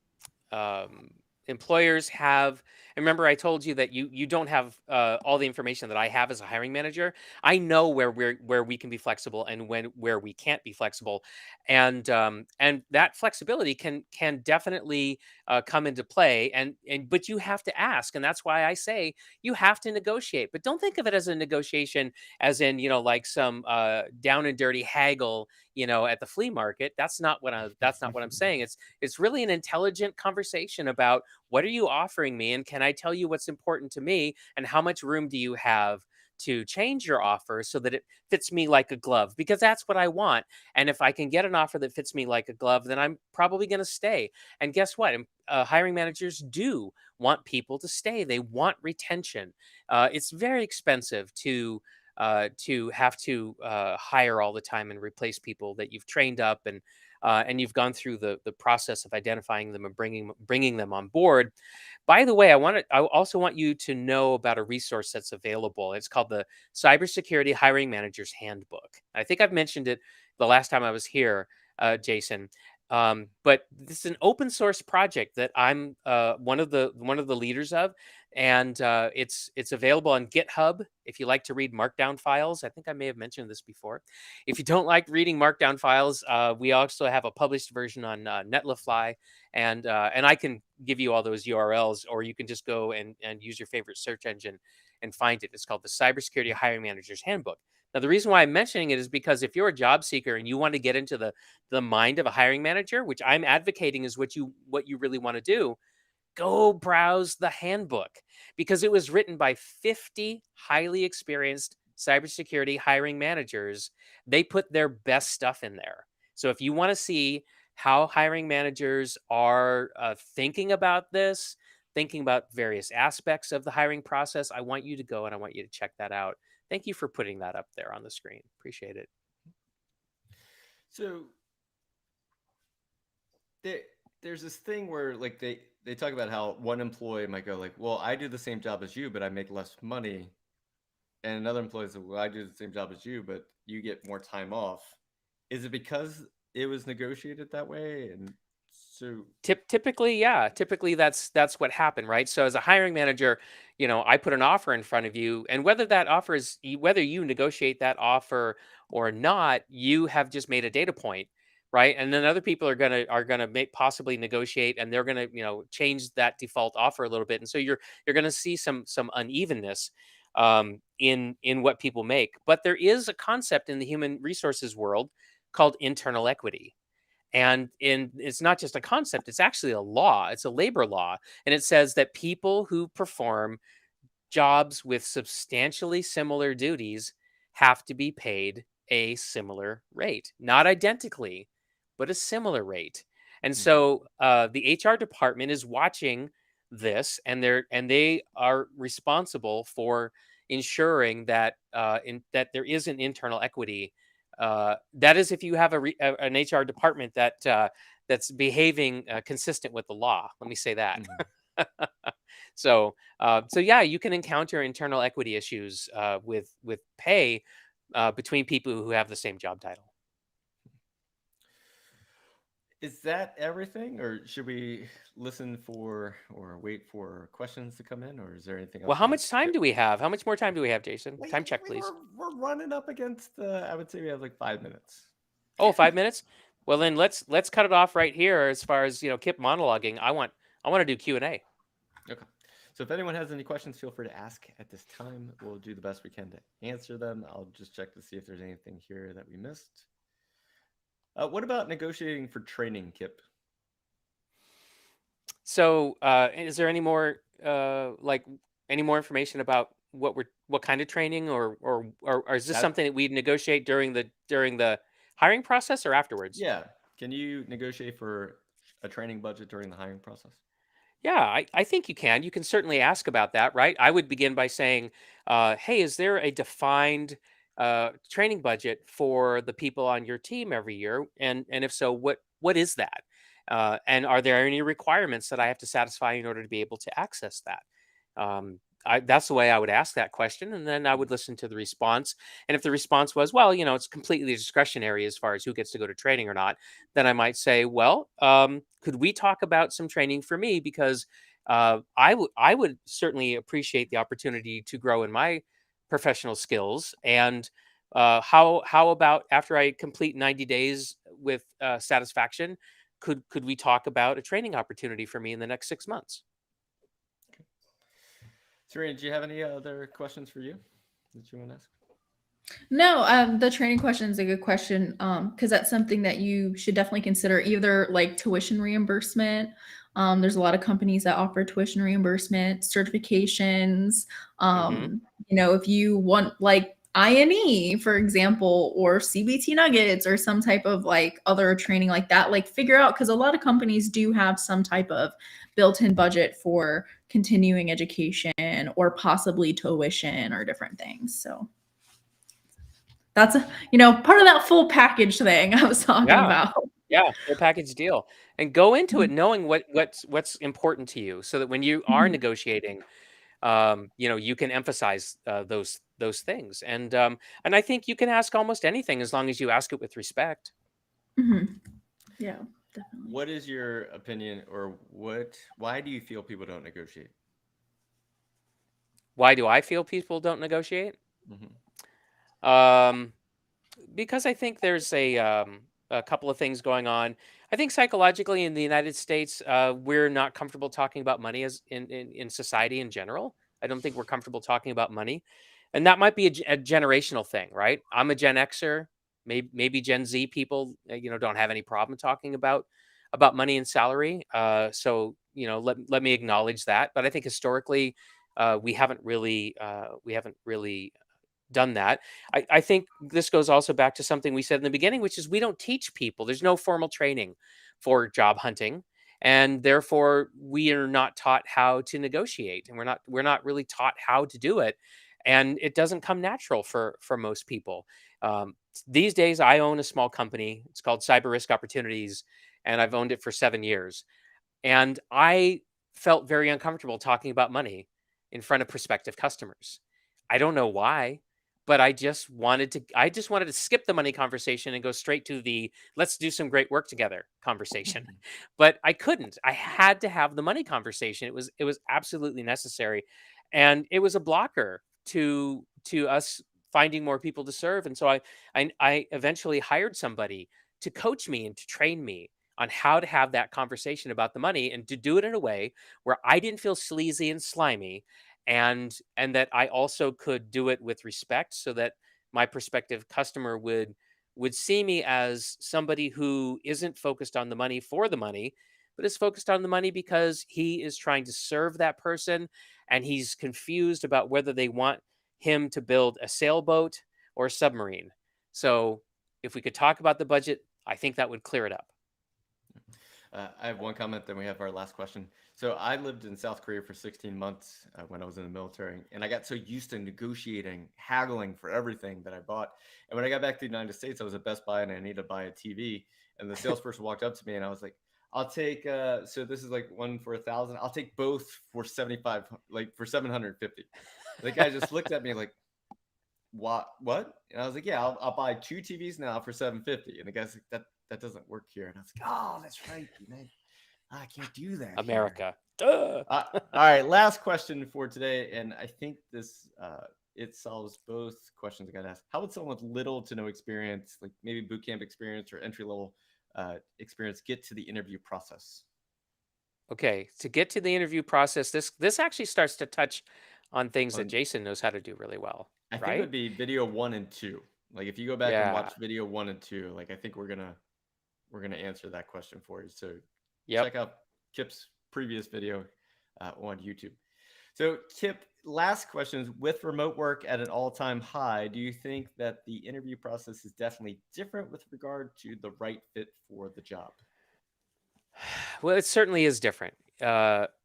employers have. And remember, I told you that you don't have all the information that I have as a hiring manager. I know where we can be flexible and where we can't be flexible, and that flexibility can definitely come into play. And but you have to ask, and that's why I say you have to negotiate. But don't think of it as a negotiation, as in like some down and dirty haggle at the flea market. That's not what I'm saying. It's really an intelligent conversation about, what are you offering me, and can I tell you what's important to me, and how much room do you have to change your offer so that it fits me like a glove, because that's what I want. And if I can get an offer that fits me like a glove, then I'm probably going to stay. And guess what? Hiring managers do want people to stay. They want retention. It's very expensive to have to hire all the time and replace people that you've trained up, and you've gone through the process of identifying them and bringing them on board. By the way, I also want you to know about a resource that's available. It's called the Cybersecurity Hiring Manager's Handbook. I think I've mentioned it the last time I was here, Jason. But this is an open source project that I'm one of the leaders of, and it's available on GitHub. If you like to read Markdown files, I think I may have mentioned this before. If you don't like reading Markdown files, we also have a published version on Netlify, and I can give you all those URLs, or you can just go and use your favorite search engine and find it. It's called the Cybersecurity Hiring Manager's Handbook. Now, the reason why I'm mentioning it is because if you're a job seeker and you want to get into the mind of a hiring manager, which I'm advocating is what you really want to do, go browse the handbook, because it was written by 50 highly experienced cybersecurity hiring managers. They put their best stuff in there. So if you want to see how hiring managers are thinking about this, thinking about various aspects of the hiring process, I want you to go and I want you to check that out. Thank you for putting that up there on the screen. Appreciate it. So there, there's this thing where like they talk about how one employee might go like, well, I do the same job as you, but I make less money, and another employee says, well, I do the same job as you, but you get more time off. Is it because it was negotiated that way? And so, Typically, yeah. Typically, that's what happened, right? So, as a hiring manager, I put an offer in front of you, and whether that offer is whether you negotiate that offer or not, you have just made a data point, right? And then other people are gonna make possibly negotiate, and they're gonna change that default offer a little bit, and so you're gonna see some unevenness in what people make. But there is a concept in the human resources world called internal equity, it's not just a concept, it's actually a law. It's a labor law, and it says that people who perform jobs with substantially similar duties have to be paid a similar rate, not identically, but a similar rate. And mhm, so the HR department is watching this, and they are responsible for ensuring that that there is an internal equity. That is, if you have an HR department that's behaving consistent with the law. Let me say that. mhm. So yeah, you can encounter internal equity issues with pay between people who have the same job title. Is that everything, or should we listen for or wait for questions to come in, or is there anything Well, else how you much time Kip? do we have? How much more time do we have, Jason? We, Time check, we please. were we're running up against I would say we have like 5 minutes. Oh, 5 minutes. Well, then let's cut it off right here. As far as Kip monologuing, I want to do Q&A. Okay. So if anyone has any questions, feel free to ask at this time. We'll do the best we can to answer them. I'll just check to see if there's anything here that we missed. What about negotiating for training, Kip? So, is there any more information about what kind of training, or is this That something that we negotiate during the hiring process or afterwards? Yeah. Can you negotiate for a training budget during the hiring process? Yeah, I think you can. You can certainly ask about that, right? I would begin by saying, hey, is there a defined training budget for the people on your team every year? And if so, what is that? And are there any requirements that I have to satisfy in order to be able to access that? That's the way I would ask that question, and then I would listen to the response. And if the response was, well, it's completely discretionary as far as who gets to go to training or not, then I might say, well, could we talk about some training for me? Because I would certainly appreciate the opportunity to grow in my professional skills. And how about after I complete 90 days with satisfaction, could we talk about a training opportunity for me in the next 6 months? Serena, do you have any other questions for you that you want to ask? No, the training question is a good question, because that's something that you should definitely consider, either like tuition reimbursement. There's a lot of companies that offer tuition reimbursement, certifications. Hmm. If you want like INE, for example, or CBT nuggets or some type of like other training like that, like figure out, because a lot of companies do have some type of built-in budget for continuing education or possibly tuition or different things. So that's part of that full package thing I was talking Yeah. about. Yeah, full package deal. And go into it Mhm, knowing what's important to you, so that when you are mhm, negotiating, you can emphasize those things. And I think you can ask almost anything as long as you ask it with respect. mhm. Yeah, definitely. What is your opinion, or why do you feel people don't negotiate? Why do I feel people don't negotiate? Hmm. Um, because I think there's a couple of things going on. I think psychologically in the United States, we're not comfortable talking about money as in society in general. I don't think we're comfortable talking about money, and that might be a generational thing, right? I'm a Gen Xer. Maybe Gen Z people, don't have any problem talking about money and salary. So let me acknowledge that. But I think historically, we haven't really done that. I think this goes also back to something we said in the beginning, which is we don't teach people. There's no formal training for job hunting, and therefore we are not taught how to negotiate, and we're not really taught how to do it, and it doesn't come natural for most people. These days, I own a small company. It's called Cyber Risk Opportunities, and I've owned it for 7 years. And I felt very uncomfortable talking about money in front of prospective customers. I don't know why, but I just wanted to skip the money conversation and go straight to the let's do some great work together conversation. But I couldn't. I had to have the money conversation. It was absolutely necessary. And it was a blocker to us finding more people to serve. And so I eventually hired somebody to coach me and to train me on how to have that conversation about the money, and to do it in a way where I didn't feel sleazy and slimy, and that I also could do it with respect, so that my prospective customer would see me as somebody who isn't focused on the money for the money, but is focused on the money because he is trying to serve that person, and he's confused about whether they want him to build a sailboat or a submarine. So if we could talk about the budget, I think that would clear it up. I have one comment, then we have our last question. So I lived in South Korea for 16 months when I was in the military, and I got so used to negotiating, haggling for everything that I bought. And when I got back to the United States, I was at Best Buy and I needed to buy a TV. And the salesperson walked up to me and I was like, I'll take, so this is like one for 1,000. I'll take both for 75, like for 750. The guy just looked at me like, what? And I was like, yeah, I'll buy two TVs now for 750. And the guy's like, that doesn't work here. And I was like, oh, that's right, man. I can't do that. America. Duh. All right, last question for today, and I think this it solves both questions I got asked. How would someone with little to no experience, like maybe boot camp experience or entry level experience, get to the interview process? Okay, to get to the interview process, this actually starts to touch on things that On, Jason knows how to do really well, I think it would right? be video 1 and 2. Like if you go back and Yeah. watch video 1 and 2, like I think we're gonna answer that question for you. So Yep. check out Kip's previous video on YouTube. So, Kip, last question is, with remote work at an all-time high, do you think that the interview process is definitely different with regard to the right fit for the job? Well, it certainly is different.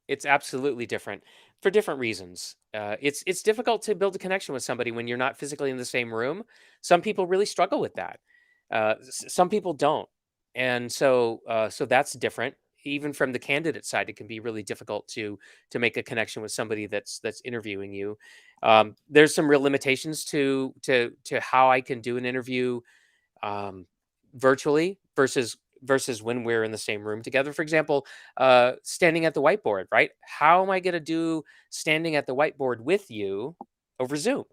It's absolutely different for different reasons. It's difficult to build a connection with somebody when you're not physically in the same room. Some people really struggle with that. Some people don't, and so that's different. Even from the candidate side, it can be really difficult to make a connection with somebody that's interviewing you. There's some real limitations to how I can do an interview um, virtually versus when we're in the same room together. For example, standing at the whiteboard, right? How am I going to do standing at the whiteboard with you over Zoom?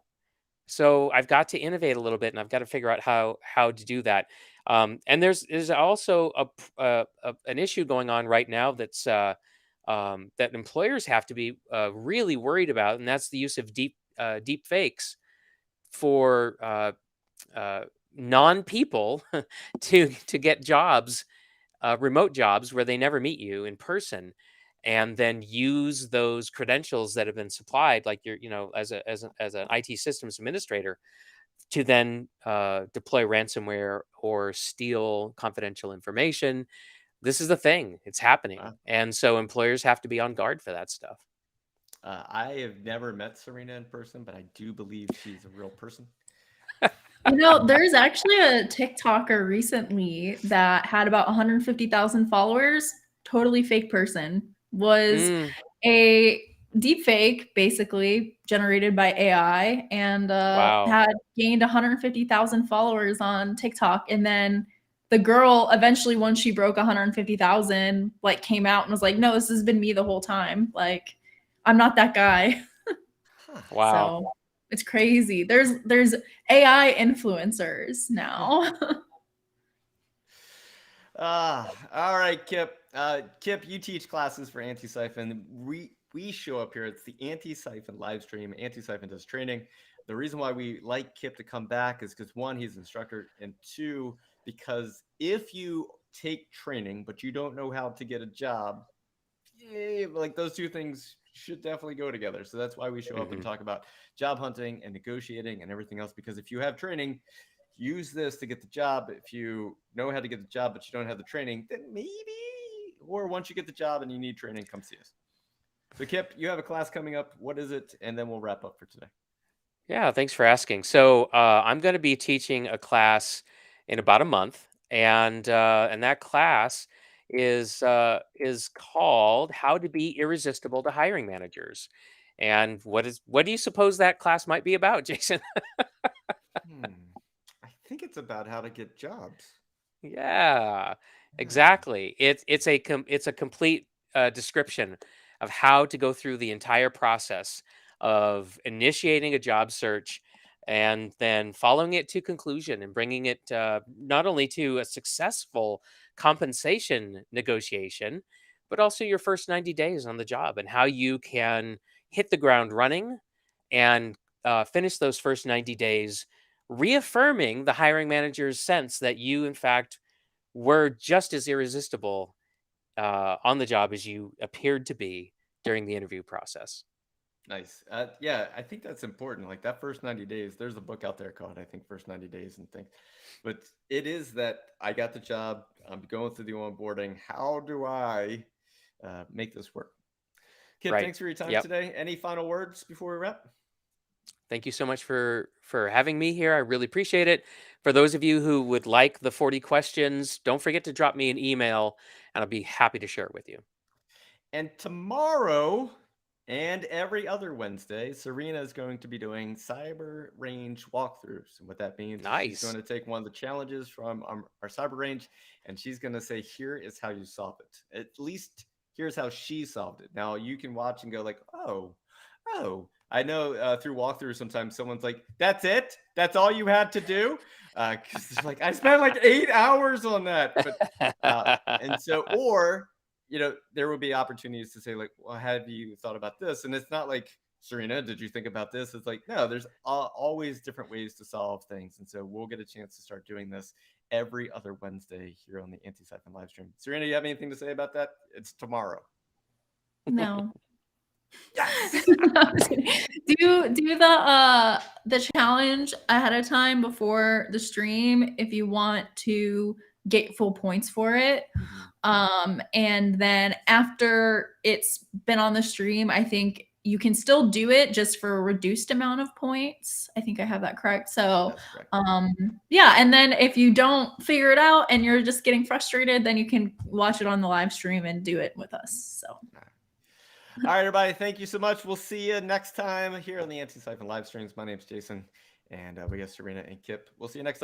So I've got to innovate a little bit, and I've got to figure out how to do that. And there's also an issue going on right now that employers have to be really worried about, and that's the use of deep fakes for non people to get jobs, remote jobs where they never meet you in person, and then use those credentials that have been supplied, like you're, as an IT systems administrator, to then deploy ransomware or steal confidential information. This is the thing; it's happening, Uh, and so employers have to be on guard for that stuff. I have never met Serena in person, but I do believe she's a real person. There's actually a TikToker recently that had about 150,000 followers, totally fake person, was Mm, a deep fake basically generated by AI, and wow. had gained 150,000 followers on TikTok. And then the girl eventually, once she broke 150,000, like came out and was like, no, this has been me the whole time. Like, I'm not that guy. Huh. Wow. So it's crazy. There's AI influencers now. All right, Kip. Kip, you teach classes for Antisyphon. We show up here. It's the Antisyphon live stream. Antisyphon does training. The reason why we like Kip to come back is because, one, he's an instructor, and two, because if you take training but you don't know how to get a job, like those two things should definitely go together. So that's why we show up and Hmm. talk about job hunting and negotiating and everything else. Because if you have training, use this to get the job. If you know how to get the job, but you don't have the training, then maybe, or once you get the job and you need training, come see us. So Kip, you have a class coming up. What is it? And then we'll wrap up for today. Yeah, thanks for asking. So I'm going to be teaching a class in about a month, and that class is called "How to Be Irresistible to Hiring Managers." And what do you suppose that class might be about, Jason? I think it's about how to get jobs. Yeah, Yeah. exactly. It's a complete description of how to go through the entire process of initiating a job search and then following it to conclusion and bringing it not only to a successful compensation negotiation, but also your first 90 days on the job and how you can hit the ground running and finish those first 90 days reaffirming the hiring manager's sense that you, in fact, were just as irresistible on the job as you appeared to be during the interview process. Nice. Yeah, I think that's important. Like that first 90 days, there's a book out there called, I think, First 90 Days and things. But it is that I got the job, I'm going through the onboarding. How do I make this work? Kip, Right. thanks for your time Yep. today. Any final words before we wrap? Thank you so much for having me here. I really appreciate it. For those of you who would like the 40 questions, don't forget to drop me an email and I'll be happy to share it with you. And tomorrow and every other Wednesday, Serena is going to be doing cyber range walkthroughs. And what that means is she's going Nice. to take one of the challenges from our cyber range and she's going to say, here is how you solve it. At least here's how she solved it. Now you can watch and go like, oh, I know through walkthrough sometimes someone's like, that's it? That's all you had to do? Because like, I spent like 8 hours on that. But and so, or there will be opportunities to say like, well, have you thought about this? And it's not like, Serena, did you think about this? It's like, no, there's always different ways to solve things. And so we'll get a chance to start doing this every other Wednesday here on the Antisyphon live stream. Serena, you have anything to say about that? It's tomorrow. No. Yes. do the challenge ahead of time before the stream if you want to get full points for it. And then after it's been on the stream, I think you can still do it just for a reduced amount of points. I think I have that correct. So That's correct. yeah, and then if you don't figure it out and you're just getting frustrated, then you can watch it on the live stream and do it with us. So all right, everybody, thank you so much. We'll see you next time here on the Antisyphon live streams. My name's Jason, and we got Serena and Kip. We'll see you next time.